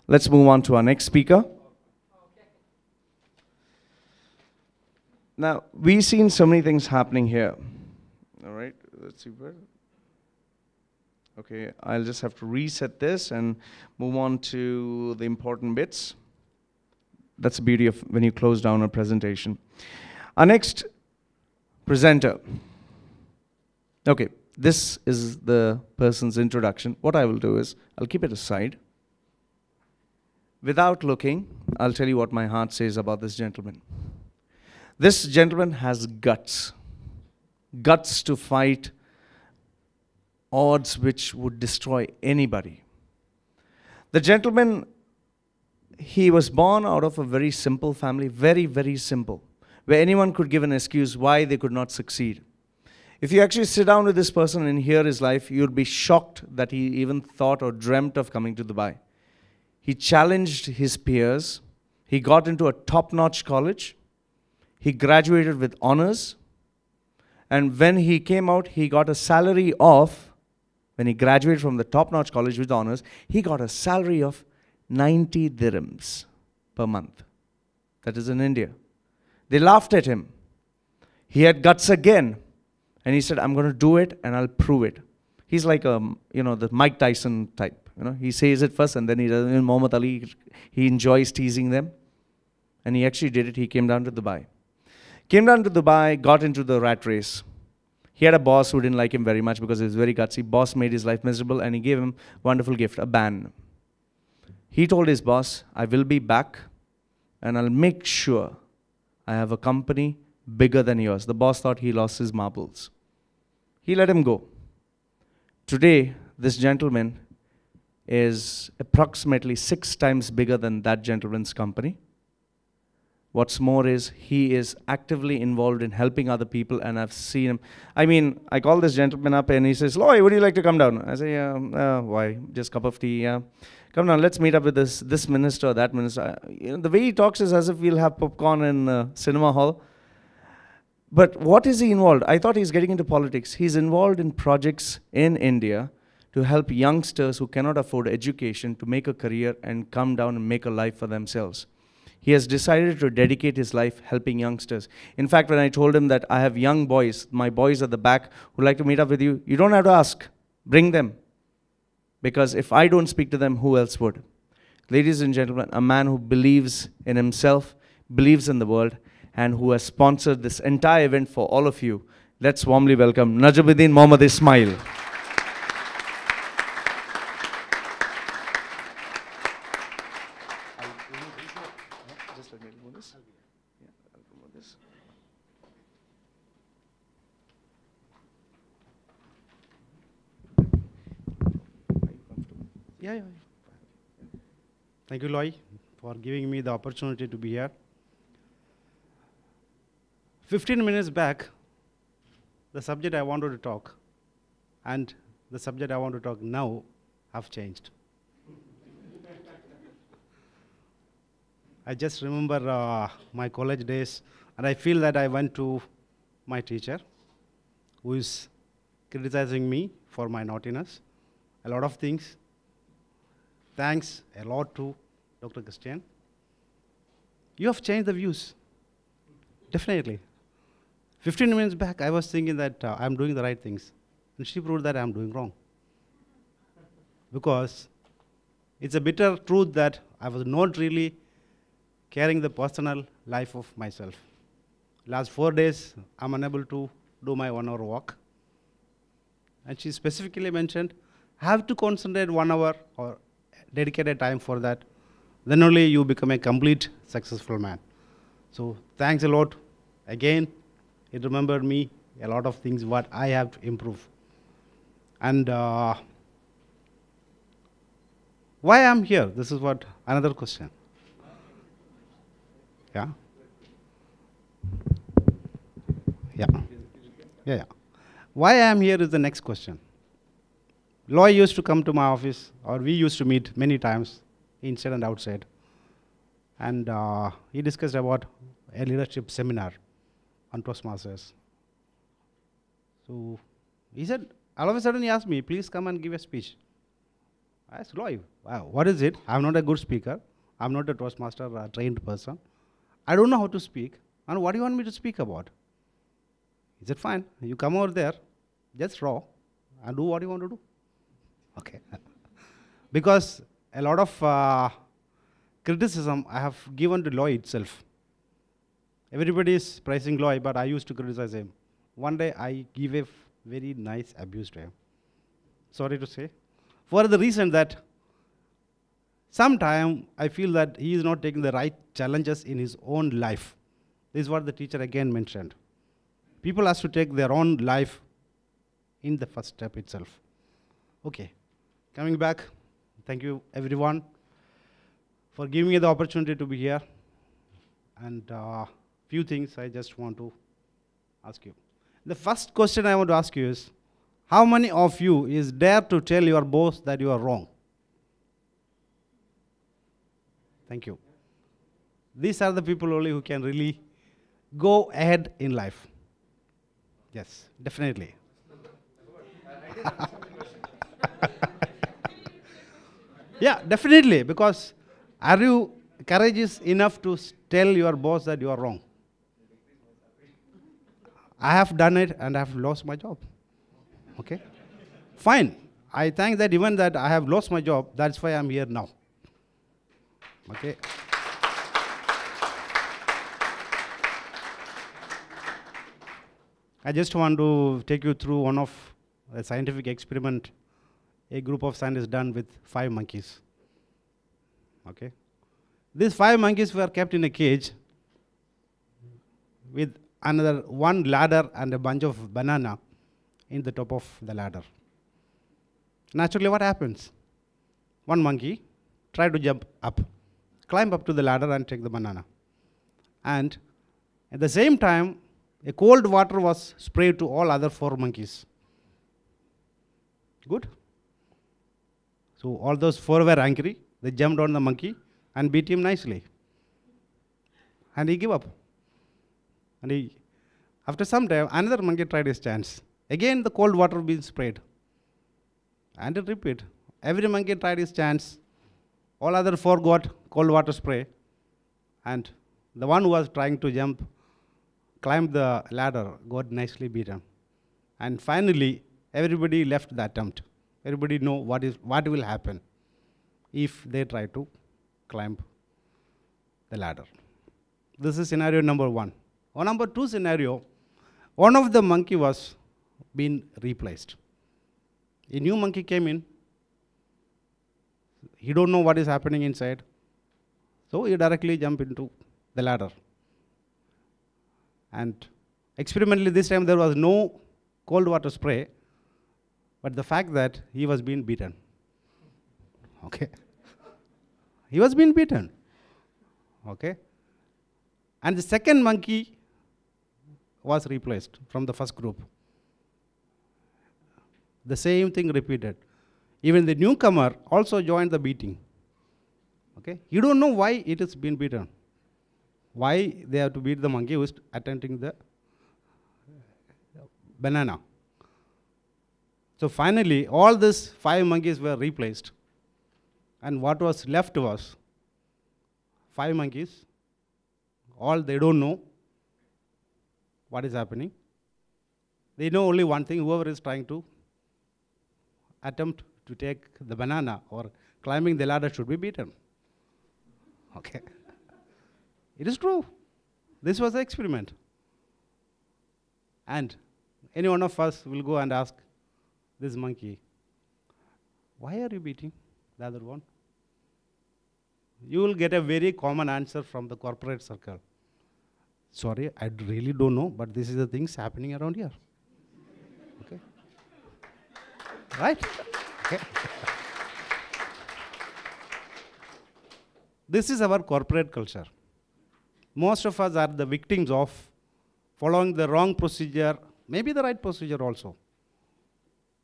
Let's move on to our next speaker. Now, we've seen so many things happening here. All right, let's see where. Okay, I'll just have to reset this and move on to the important bits. That's the beauty of when you close down a presentation. Our next presenter. Okay, this is the person's introduction. What I will do is, I'll keep it aside. Without looking, I'll tell you what my heart says about this gentleman. This gentleman has guts. Guts to fight odds which would destroy anybody. The gentleman, he was born out of a very simple family, very, very simple, where anyone could give an excuse why they could not succeed. If you actually sit down with this person and hear his life, you'd be shocked that he even thought or dreamt of coming to Dubai. He challenged his peers. He got into a top-notch college. He graduated with honors. And when he came out, he got a salary of, when he graduated from the top-notch college with honors, he got a salary of 90 dirhams per month. That is in India. They laughed at him. He had guts again. And he said, I'm going to do it and I'll prove it. He's like, the Mike Tyson type. He says it first and then he does. Muhammad Ali, he enjoys teasing them. And he actually did it. He came down to Dubai. Got into the rat race. He had a boss who didn't like him very much because he was very gutsy. Boss made his life miserable and he gave him a wonderful gift, a ban. He told his boss, I will be back and I'll make sure I have a company bigger than yours. The boss thought he lost his marbles. He let him go. Today, this gentleman is approximately 6 times bigger than that gentleman's company. What's more is, he is actively involved in helping other people, and I've seen him. I call this gentleman up and he says, Loy, would you like to come down? I say, why? Just a cup of tea, yeah. Come down, let's meet up with this minister or that minister. The way he talks is as if we'll have popcorn in a cinema hall. But what is he involved? I thought he's getting into politics. He's involved in projects in India to help youngsters who cannot afford education to make a career and come down and make a life for themselves. He has decided to dedicate his life helping youngsters. In fact, when I told him that I have young boys, my boys at the back, who like to meet up with you, you don't have to ask. Bring them. Because if I don't speak to them, who else would? Ladies and gentlemen, a man who believes in himself, believes in the world, and who has sponsored this entire event for all of you. Let's warmly welcome Najamuddin Mohammad Ismail. Yeah. Thank you, Loy, for giving me the opportunity to be here. 15 minutes back, the subject I wanted to talk and the subject I want to talk now have changed. I just remember my college days, and I feel that I went to my teacher, who is criticizing me for my naughtiness, a lot of things. Thanks a lot to Dr. Christian. You have changed the views, definitely. 15 minutes back, I was thinking that I'm doing the right things, and she proved that I'm doing wrong. Because it's a bitter truth that I was not really caring the personal life of myself. Last 4 days, I'm unable to do my 1 hour walk. And she specifically mentioned, have to concentrate 1 hour or dedicated time for that. Then only you become a complete successful man. So thanks a lot. Again, it remembered me a lot of things what I have to improve. And why I'm here? This is what another question. Yeah. Why I am here is the next question. Loy used to come to my office, or we used to meet many times, inside and outside. And he discussed about a leadership seminar on Toastmasters. So he said, all of a sudden he asked me, please come and give a speech. I asked, Loy, wow, what is it? I'm not a good speaker. I'm not a Toastmaster trained person. I don't know how to speak. And what do you want me to speak about? He said, fine, you come over there, just raw, and do what you want to do. Okay. Because a lot of criticism I have given to Loy itself. Everybody is praising Loy, but I used to criticize him. One day I gave a very nice abuse to him. Sorry to say. For the reason that sometimes I feel that he is not taking the right challenges in his own life. This is what the teacher again mentioned. People have to take their own life in the first step itself. Okay, coming back, thank you everyone for giving me the opportunity to be here. And few things I just want to ask you. The first question I want to ask you is, how many of you is dare to tell your boss that you are wrong? Thank you. These are the people only who can really go ahead in life. Yes, definitely. Yeah, definitely, because are you courageous enough to tell your boss that you are wrong? I have done it and I have lost my job. Okay? Fine. I thank that even that I have lost my job, that's why I'm here now. Okay? I just want to take you through one of a scientific experiment a group of scientists done with 5 monkeys. Okay? These 5 monkeys were kept in a cage with another one ladder and a bunch of banana in the top of the ladder. Naturally, what happens? One monkey tried to jump up, climb up to the ladder and take the banana. And at the same time, a cold water was sprayed to all other 4 monkeys. Good? So all those 4 were angry. They jumped on the monkey and beat him nicely. And he gave up. And after some time, another monkey tried his chance. Again, the cold water being sprayed. And it repeat. Every monkey tried his chance. All other 4 got cold water spray. And the one who was trying to jump, climbed the ladder, got nicely beaten. And finally, everybody left the attempt. Everybody know what will happen if they try to climb the ladder. This is scenario number 1. Or number 2 scenario, one of the monkey was being replaced. A new monkey came in. He don't know what is happening inside. So he directly jumped into the ladder. And experimentally this time there was no cold water spray, but the fact that he was being beaten. Okay. He was being beaten. Okay. And the second monkey was replaced from the first group. The same thing repeated. Even the newcomer also joined the beating. Okay? You don't know why it is being beaten. Why they have to beat the monkey who is attempting the banana. So finally, all these 5 monkeys were replaced. And what was left was 5 monkeys. All they don't know what is happening. They know only one thing: whoever is trying to attempt to take the banana or climbing the ladder should be beaten. Okay. It is true. This was the experiment. And any one of us will go and ask this monkey, why are you beating the other one? You will get a very common answer from the corporate circle. Sorry, I really don't know, but this is the things happening around here. Okay? Right? Okay. This is our corporate culture. Most of us are the victims of following the wrong procedure, maybe the right procedure also,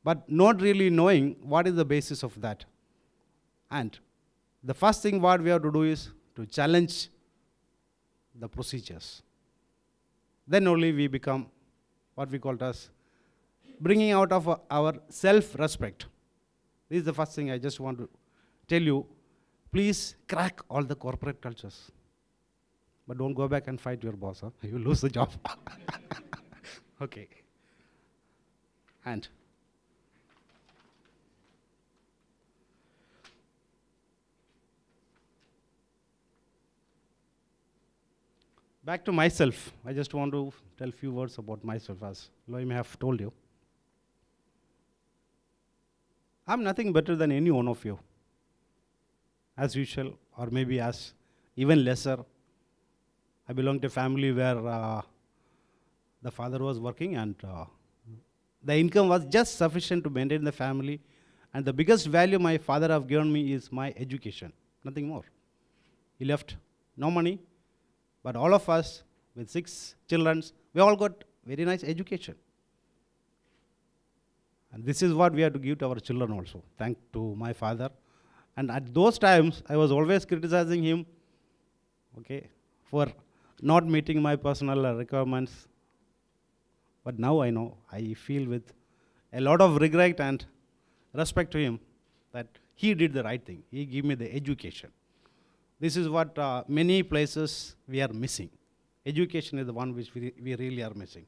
but not really knowing what is the basis of that. And the first thing what we have to do is to challenge the procedures. Then only we become what we call as bringing out of our self-respect. This is the first thing I just want to tell you, please crack all the corporate cultures. But don't go back and fight your boss, huh? You lose the job. Okay. And back to myself. I just want to tell a few words about myself, as Loy may have told you. I'm nothing better than any one of you, as usual, or maybe as even lesser. I belong to a family where the father was working, and the income was just sufficient to maintain the family. And the biggest value my father have given me is my education, nothing more. He left no money, but all of us with 6 children, we all got very nice education. And this is what we have to give to our children also, thanks to my father. And at those times, I was always criticizing him, okay, for not meeting my personal requirements. But now I know, I feel with a lot of regret and respect to him that he did the right thing. He gave me the education. This is what many places we are missing. Education is the one which we really are missing.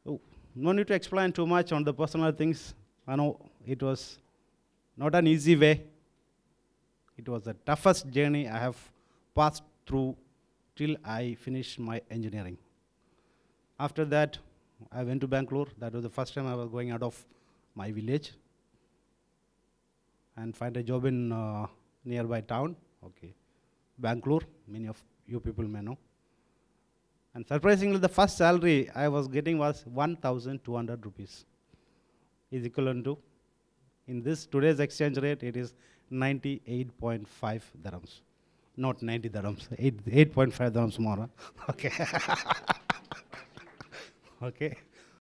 Oh, no need to explain too much on the personal things. I know it was not an easy way. It was the toughest journey I have passed through till I finished my engineering. After that, I went to Bangalore. That was the first time I was going out of my village and find a job in nearby town. Okay, Bangalore, many of you people may know. And surprisingly, the first salary I was getting was 1,200 rupees. Is equivalent to, in this today's exchange rate, it is 98.5 dirhams. Not 90 dirhams, 8.5 dirhams more. Huh? Okay. Okay.